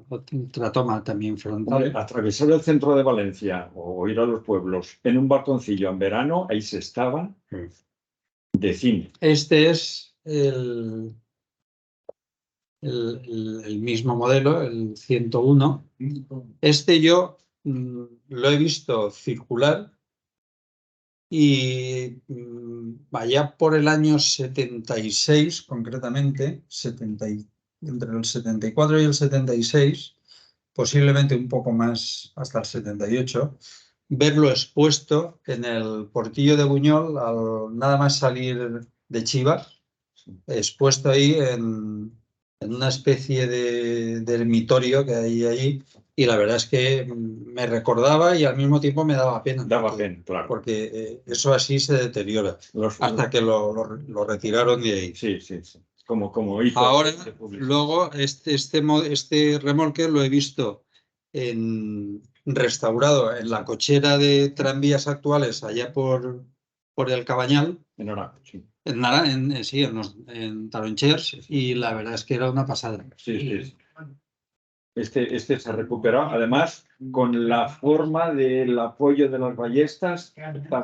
otra toma también frontal. Atravesar el centro de Valencia o ir a los pueblos en un barconcillo en verano, ahí se estaba de cine. Este es el mismo modelo, el 101. Este yo lo he visto circular y allá por el año 76, concretamente, entre el 74 y el 76, posiblemente un poco más hasta el 78, verlo expuesto en el Portillo de Buñol, nada más salir de Chivas, expuesto ahí en una especie de ermitorio que hay allí, y la verdad es que me recordaba y al mismo tiempo me daba pena. Pena, claro. Porque eso así se deteriora, hasta que lo retiraron de ahí. Sí. Como hizo. Ahora, luego, este remolque lo he visto restaurado en la cochera de tranvías actuales, allá por el Cabañal. En Naranjo, sí. En Taronchers, y la verdad es que era una pasada. Sí. Este se ha recuperado, además, con la forma del apoyo de las ballestas.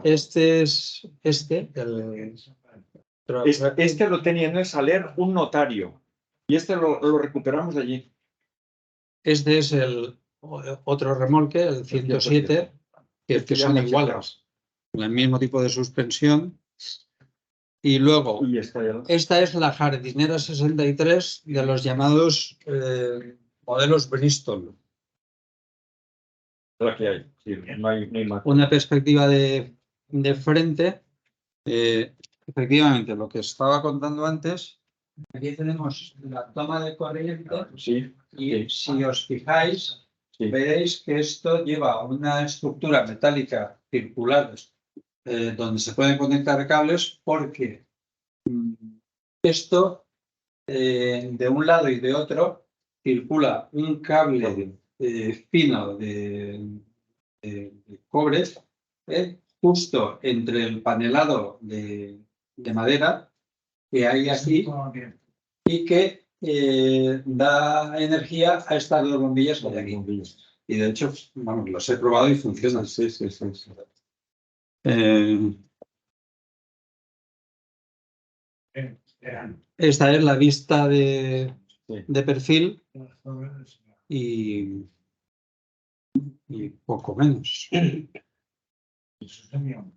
Este lo tenía en el Saler un notario, y este lo recuperamos de allí. Este es el otro remolque, el 107, que son iguales, con el mismo tipo de suspensión. Y luego, esta es la jardinera 63 de los llamados modelos Bristol. La que hay. Sí, no hay más. Una perspectiva de frente. Efectivamente, lo que estaba contando antes, aquí tenemos la toma de corriente. Sí. Y si os fijáis, veréis que esto lleva una estructura metálica circular donde se pueden conectar cables, porque esto de un lado y de otro circula un cable fino de de cobre, justo entre el panelado de madera que hay aquí y que da energía a estas dos bombillas que hay aquí. Y de hecho, vamos, los he probado y funcionan. Sí. Esta es la vista Sí. de perfil y poco menos.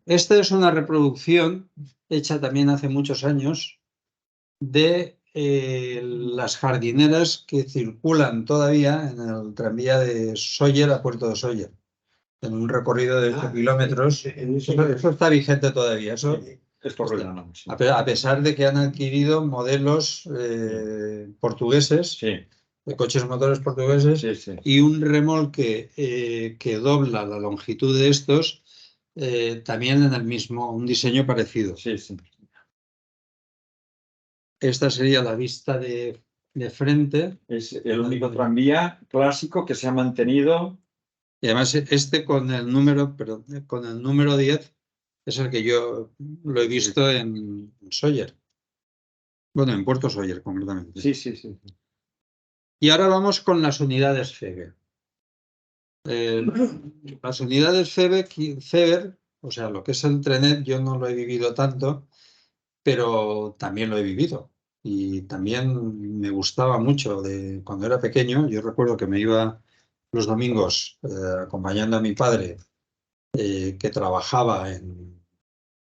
Esta es una reproducción hecha también hace muchos años de las jardineras que circulan todavía en el tranvía de Sóller a Puerto de Sóller, en un recorrido de 8 kilómetros. Eso está vigente todavía. Eso, Esto rueda, sí. a pesar de que han adquirido modelos portugueses, Sí. de coches motores portugueses, Sí. y un remolque que dobla la longitud de estos, también en el mismo, un diseño parecido. Sí. Esta sería la vista de frente. Es el único tranvía clásico que se ha mantenido. Y además con el número 10 es el que yo lo he visto en Sóller. Bueno, en Puerto Sóller, concretamente. Sí. Y ahora vamos con las unidades FEBE. Las unidades FEBER, o sea, lo que es el Trenet, yo no lo he vivido tanto, pero también lo he vivido. Y también me gustaba mucho cuando era pequeño. Yo recuerdo que me iba los domingos acompañando a mi padre, que trabajaba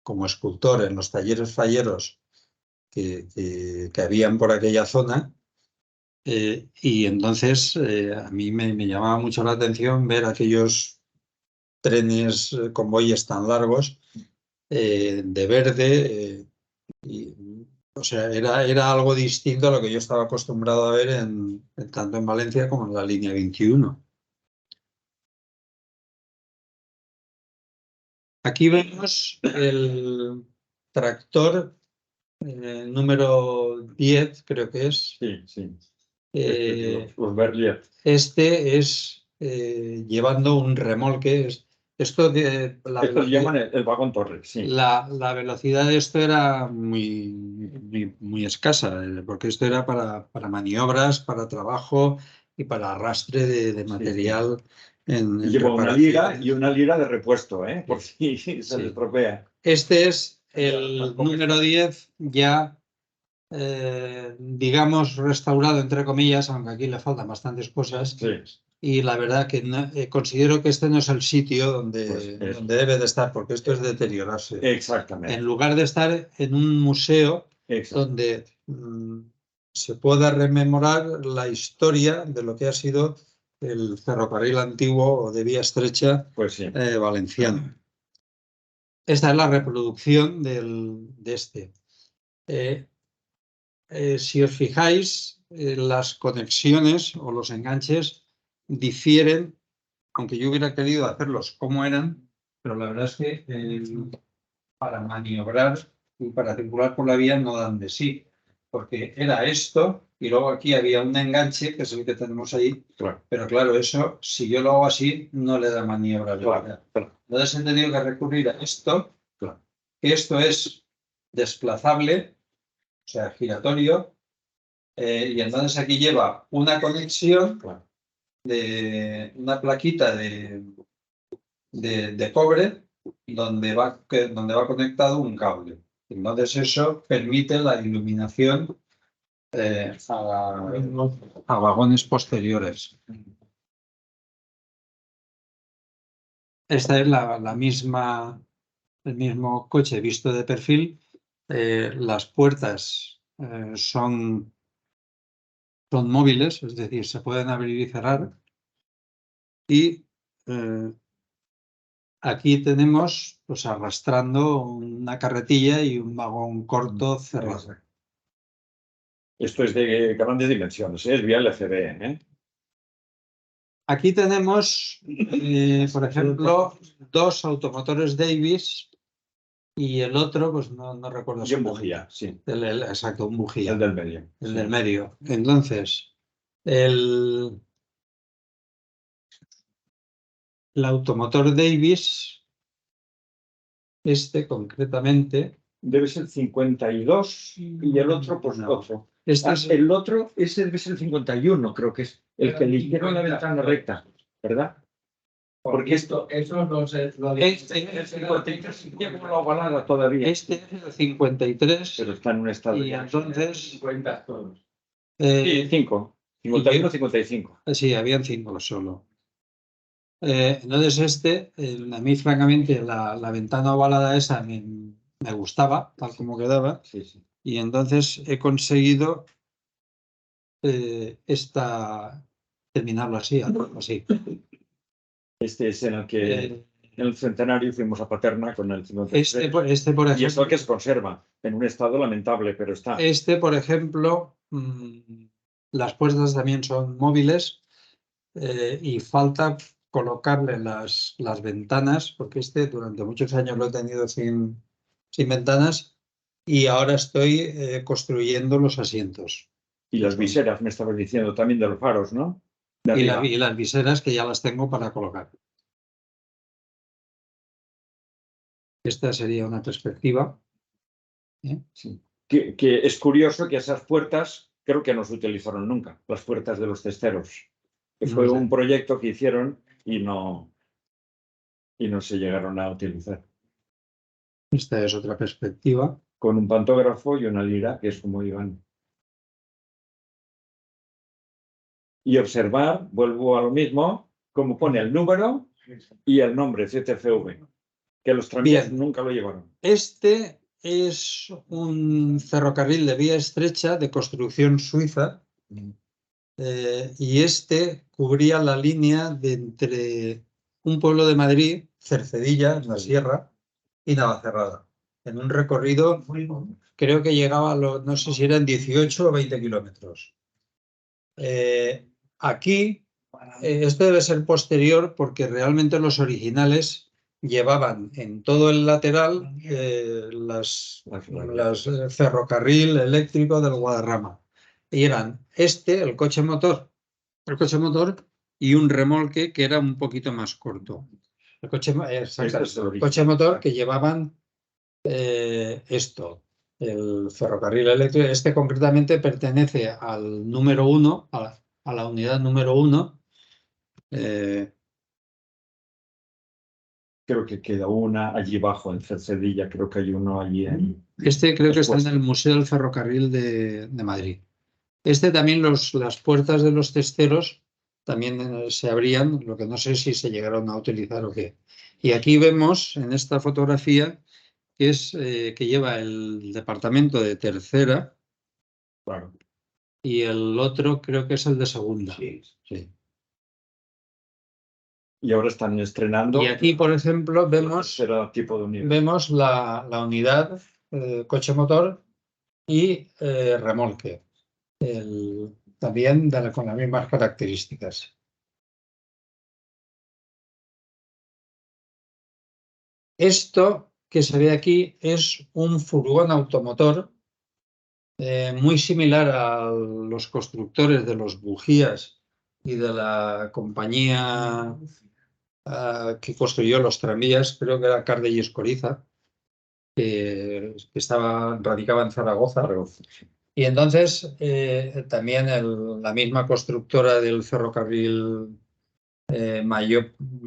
como escultor en los talleres falleros que habían por aquella zona. Y entonces a mí me llamaba mucho la atención ver aquellos trenes, convoyes tan largos, de verde. O sea, era algo distinto a lo que yo estaba acostumbrado a ver tanto en Valencia como en la línea 21. Aquí vemos el tractor número 10, creo que es. Sí. Los Berliet. Este es llevando un remolque. Esto Estos llaman el vagón torre, sí. La velocidad de esto era muy escasa, porque esto era para maniobras, para trabajo y para arrastre de material. Y lleva una lira de repuesto, por si se le estropea. Este es el número 10 ya, digamos, restaurado, entre comillas, aunque aquí le faltan bastantes cosas. Sí. Y la verdad que considero que este no es el sitio donde debe de estar, porque esto es deteriorarse. Exactamente. En lugar de estar en un museo donde se pueda rememorar la historia de lo que ha sido el ferrocarril antiguo o de vía estrecha, pues sí, valenciano. Esta es la reproducción de este. Si os fijáis, las conexiones o los enganches difieren, aunque yo hubiera querido hacerlos como eran, pero la verdad es que para maniobrar y para circular por la vía no dan de sí, porque era esto y luego aquí había un enganche, que es el que tenemos ahí, pero claro, eso, si yo lo hago así, no le da maniobra. Entonces he tenido que recurrir a esto, que esto es desplazable, o sea, giratorio, y entonces aquí lleva una conexión de una plaquita de cobre donde va conectado un cable. Entonces eso permite la iluminación a vagones posteriores. Esta es el mismo coche visto de perfil. Las puertas son móviles, es decir, se pueden abrir y cerrar. Y aquí tenemos, pues, arrastrando una carretilla y un vagón corto cerrado. Esto es de grandes dimensiones, es vía LCD. Aquí tenemos, por ejemplo, dos automotores Davis y el otro, pues no recuerdo. Y un bujía, sí. Exacto, un bujía. El del medio. El del medio. Entonces, el el automotor Davis, este concretamente, Debe ser 52 y el otro, pues No. otro. este Ah, es el otro, ese debe ser el 51, creo que es el que le hicieron la ventana recta, ¿verdad? Porque esto, Eso no sé. el 53 tiene como la ovalada todavía, este es el 53 pero está en un estado y ya. entonces Cuentas todos. Sí, 5, 51, 55. sí, habían 5 solo. Entonces a mí francamente la ventana ovalada esa me gustaba, tal como quedaba, Sí, sí. y entonces he conseguido terminarlo así, hacerlo así. Este es en el que Eh, en el centenario fuimos a Paterna con el 53. Por Y es el ejemplo, que se conserva en un estado lamentable, pero está. por ejemplo, las puertas también son móviles y falta colocarle las ventanas, porque durante muchos años lo he tenido sin ventanas y ahora estoy construyendo los asientos. Y las viseras, me estabas diciendo también de los faros, ¿no? De Y, arriba. y las viseras que ya las tengo para colocar. Esta sería una perspectiva. Sí. Que es curioso que esas puertas creo que no se utilizaron nunca, las puertas de los cesteros. Que No fue lo sé. un proyecto que hicieron y no se llegaron a utilizar. Esta es otra perspectiva. Con un pantógrafo y una lira, que es como iban. Y observar, vuelvo a lo mismo, como pone el número y el nombre, CTFV, que los tranvías Bien. nunca lo llevaron. Este es un ferrocarril de vía estrecha de construcción suiza y este cubría la línea de entre un pueblo de Madrid, Cercedilla, en la sierra, y Navacerrada, en un recorrido, creo que llegaba a los, no sé si eran 18 o 20 kilómetros. Aquí, esto debe ser posterior porque realmente los originales llevaban en todo el lateral las ferrocarril eléctrico del Guadarrama. Y eran el coche motor y un remolque que era un poquito más corto. El coche motor que llevaban el ferrocarril eléctrico. Este concretamente pertenece al número 1, a la unidad número 1. Creo que queda una allí abajo en Cercedilla, creo que hay uno allí en... Creo que está en Expuesto. el Museo del Ferrocarril de Madrid. También las puertas de los testeros también se abrían, lo que no sé si se llegaron a utilizar o qué. Y aquí vemos en esta fotografía que lleva el departamento de tercera Claro. y el otro creo que es el de segunda. Sí. Y ahora están estrenando. Y aquí, por ejemplo, Será tipo de unidad. vemos la unidad coche motor y remolque, también con las mismas características. Esto que se ve aquí es un furgón automotor muy similar a los constructores de los bujías y de la compañía que construyó los tranvías, creo que era Carde y Escoriza, que radicaba en Zaragoza. Y entonces también la misma constructora del ferrocarril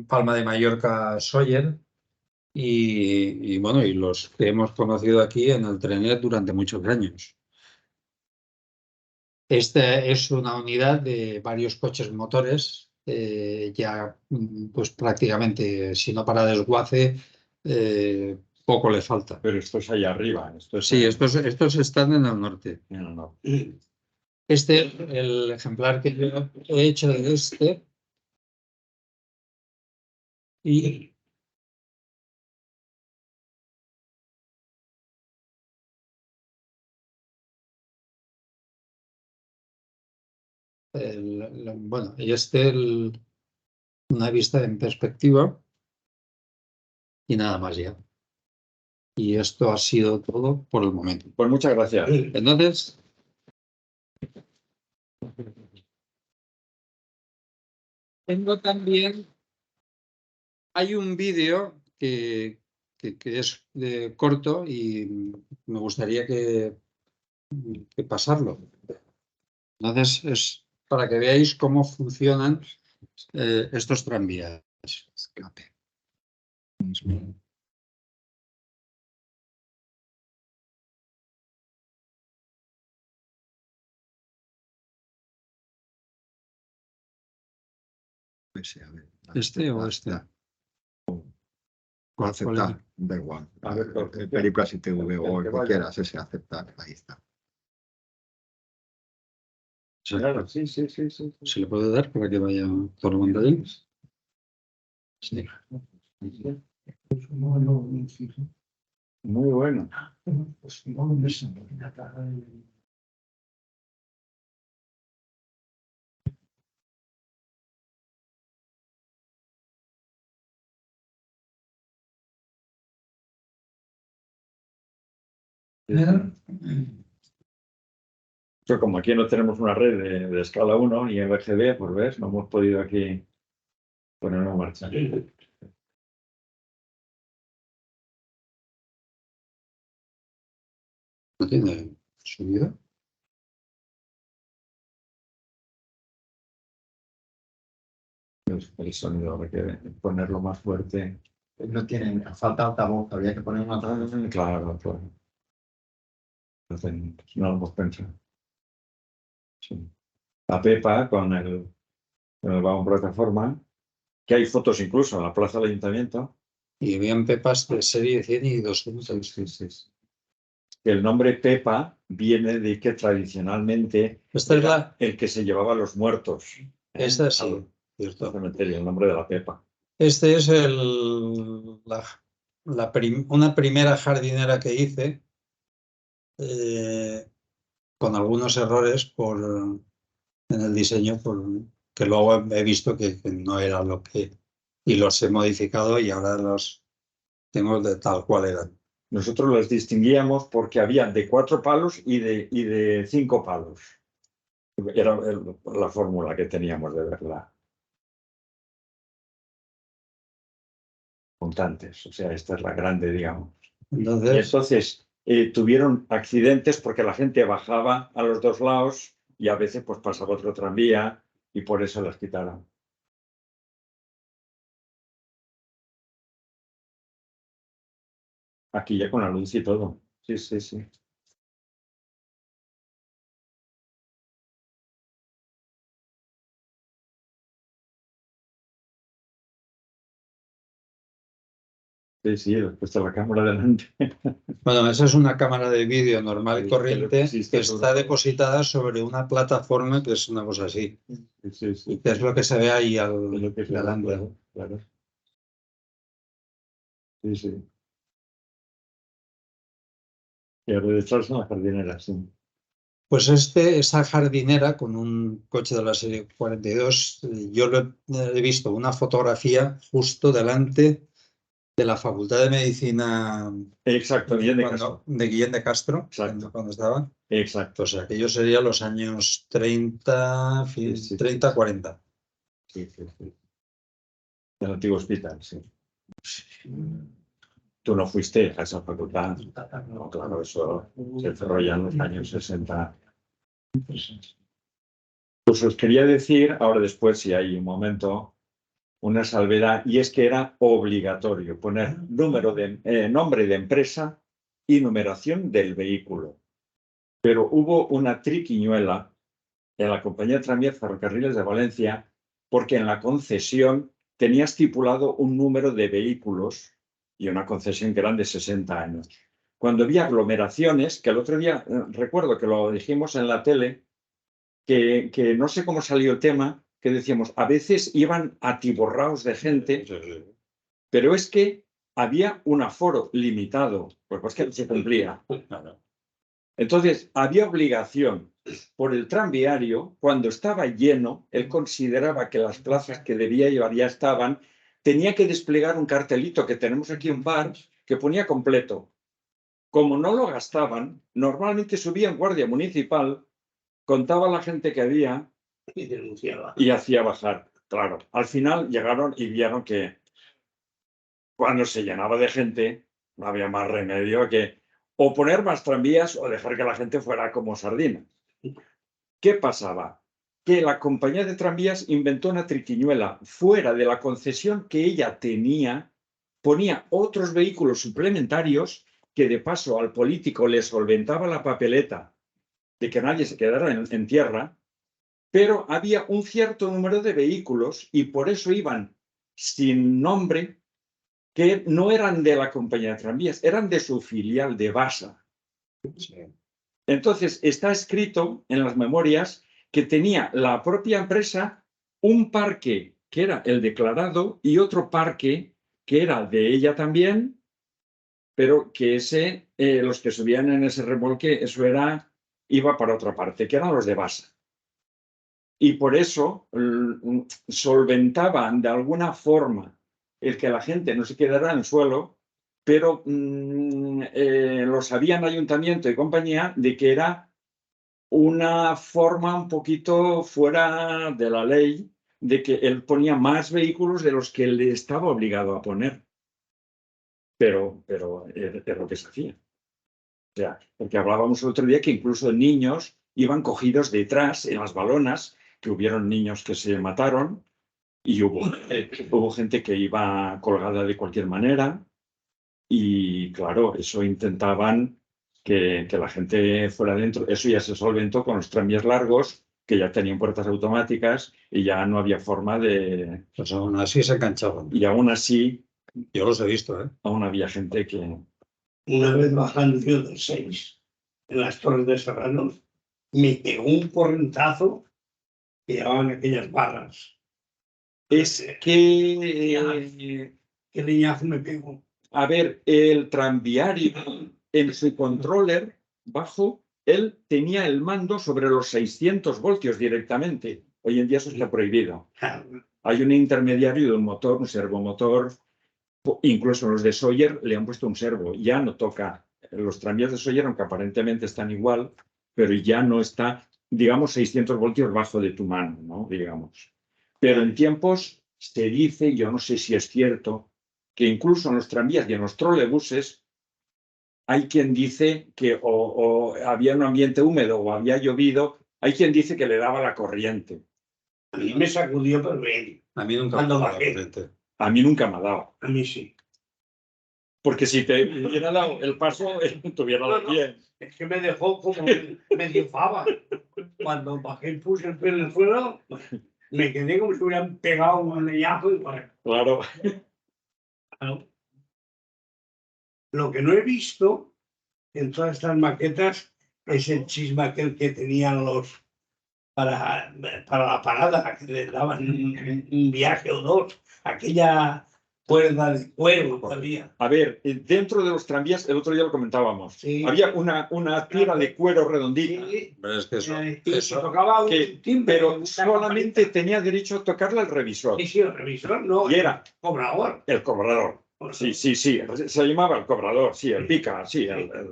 Palma de Mallorca, Sóller, y bueno, y los que hemos conocido aquí en el Trenet durante muchos años. Esta es una unidad de varios coches motores, ya pues prácticamente, si no para desguace, poco le falta. Pero esto es allá arriba. Sí, estos están en el norte. En el norte. El ejemplar que yo he hecho de y bueno, y una vista en perspectiva y nada más ya. Y esto ha sido todo por el momento. Pues muchas gracias. Entonces, tengo también hay un vídeo que es corto y me gustaría que pasarlo. Entonces, es para que veáis cómo funcionan estos tranvías. Escape. Pues, a ver, ¿Este o este? ya. ¿Cuál Aceptar, da igual. A ver, Películas y TV o el que vaya. quieras, ese aceptar, ahí está. Claro, sí. ¿Se le puede dar para que vaya por la pantalla? Sí. Muy bueno. Pero como aquí no tenemos una red de escala 1 ni RGB, pues ves, no hemos podido aquí ponerlo en marcha. ¿No tiene sonido? El sonido habrá que ponerlo más fuerte. No tienen, falta altavoz, habría que poner una altavoz. Claro. Entonces, no lo hemos pensado. Sí. La Pepa con el vagón plataforma, que hay fotos incluso en la plaza del ayuntamiento. Y habían pepas de serie 100 y 200. Sí. El nombre Pepa viene de que tradicionalmente Esta es era la... el que se llevaba a los muertos. Esta sí, Al cierto. cementerio, el nombre de la Pepa. Este es una primera jardinera que hice con algunos errores en el diseño, que luego he visto que no era lo que... Y los he modificado y ahora los tengo de tal cual eran. Nosotros las distinguíamos porque había de 4 palos y de 5 palos. Era la fórmula que teníamos de verla. Montantes, o sea, esta es la grande, digamos. Y entonces tuvieron accidentes porque la gente bajaba a los dos lados y a veces pues pasaba otro tranvía y por eso las quitaron. Aquí ya con la luz y todo. Sí. Sí, después de la cámara delante. Bueno, esa es una cámara de vídeo normal y Sí, corriente existe que está depositada sobre una plataforma que es una cosa así. Sí. Y que es lo que se ve ahí Es lo que se ve, delante. claro. Sí. Y ahora de echarse en la jardinera, sí. Pues esa jardinera con un coche de la serie 42, yo he visto una fotografía justo delante de la Facultad de Medicina Exacto, Guillén de Castro. de Guillén de Castro, Exacto. cuando estaba. Exacto. Pues aquello sería los años 30, Sí. 30, 40. Sí. El antiguo hospital, sí. Tú no fuiste a esa facultad. No, claro, eso se cerró ya en los años 60. Pues os quería decir, ahora después, si hay un momento, una salvedad, y es que era obligatorio poner nombre de empresa y numeración del vehículo. Pero hubo una triquiñuela en la compañía de tranvías Ferrocarriles de Valencia, porque en la concesión tenía estipulado un número de vehículos y una concesión que eran de 60 años. Cuando había aglomeraciones, que el otro día recuerdo que lo dijimos en la tele, que no sé cómo salió el tema, que decíamos, a veces iban atiborrados de gente, pero es que había un aforo limitado, pues que no se cumplía. Entonces, había obligación por el tranviario, cuando estaba lleno, él consideraba que las plazas que debía llevar ya estaban, tenía que desplegar un cartelito que tenemos aquí un par que ponía completo. Como no lo gastaban, normalmente subía un guardia municipal, contaba la gente que había Y denunciaba. y hacía bajar. Claro, al final llegaron y vieron que cuando se llenaba de gente, no había más remedio que o poner más tranvías o dejar que la gente fuera como sardinas. ¿Qué pasaba? Que la compañía de tranvías inventó una triquiñuela fuera de la concesión que ella tenía, ponía otros vehículos suplementarios que de paso al político le solventaba la papeleta de que nadie se quedara en tierra, pero había un cierto número de vehículos y por eso iban sin nombre, que no eran de la compañía de tranvías, eran de su filial de Basa. Entonces está escrito en las memorias que tenía la propia empresa un parque que era el declarado y otro parque que era de ella también, pero que los que subían en ese remolque, iba para otra parte, que eran los de Basa. Y por eso solventaban de alguna forma el que la gente no se quedara en el suelo, pero lo sabían ayuntamiento y compañía de que era una forma un poquito fuera de la ley, de que él ponía más vehículos de los que él estaba obligado a poner. Pero es lo que se hacía. O sea, porque hablábamos el otro día que incluso niños iban cogidos detrás en las balonas, que hubieron niños que se mataron y hubo gente que iba colgada de cualquier manera y claro, eso intentaban que la gente fuera dentro. Eso ya se solventó con los tranvías largos, que ya tenían puertas automáticas y ya no había forma de... Pues aún así se enganchaban. Y aún así, Yo los he visto, ¿eh? aún había gente que... Una vez bajando yo del 6 en las Torres de Serranos, me pegó un correntazo que llevaban aquellas barras. Es que... ¿Qué leñazo me pegó? A ver, el tranviario en su controller bajo, él tenía el mando sobre los 600 voltios directamente. Hoy en día eso está prohibido. Hay un intermediario de un motor, un servomotor, incluso los de Sawyer le han puesto un servo. Ya no toca. Los tranvías de Sawyer, aunque aparentemente están igual, pero ya no está, digamos, 600 voltios bajo de tu mano, ¿no? Digamos. Pero en tiempos se dice, yo no sé si es cierto, que incluso en los tranvías y en los trolebuses hay quien dice que o había un ambiente húmedo o había llovido, hay quien dice que le daba la corriente. A mí me sacudió, pero bien. A mí nunca Cuando me ha dado bajé. corriente. A mí nunca me ha dado. A mí sí. Porque si te hubiera dado el paso, te hubiera dado bien. Es que me dejó como medio fava. Cuando bajé y puse el pie en el suelo, me quedé como si hubieran pegado un leñazo y bueno. Claro. Lo que no he visto en todas estas maquetas es el chisme aquel que tenían los para la parada, que les daban un viaje o dos, aquella cuerda de cuero que había. A ver, dentro de los tranvías, el otro día lo comentábamos, Sí. había una tira de cuero redondita, Sí, Pero es que eso, y eso tocaba un timbre, pero una solamente campanita. tenía derecho a tocarle al revisor. Sí, el revisor, no, Y era cobrador. el cobrador. Sí, se llamaba el cobrador, sí, el pica, sí,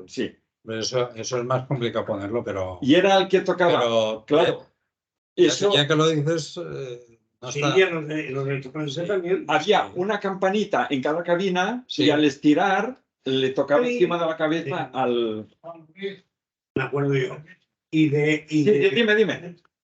sí. eso es más complicado ponerlo, pero... Y era el que tocaba, Pero, claro. Eso, ya que lo dices, no Sí, está... y en los de francés también. había una campanita en cada cabina Sí. y al estirar le tocaba Sí. encima de la cabeza Sí. al... Me acuerdo yo. Y Sí, dime.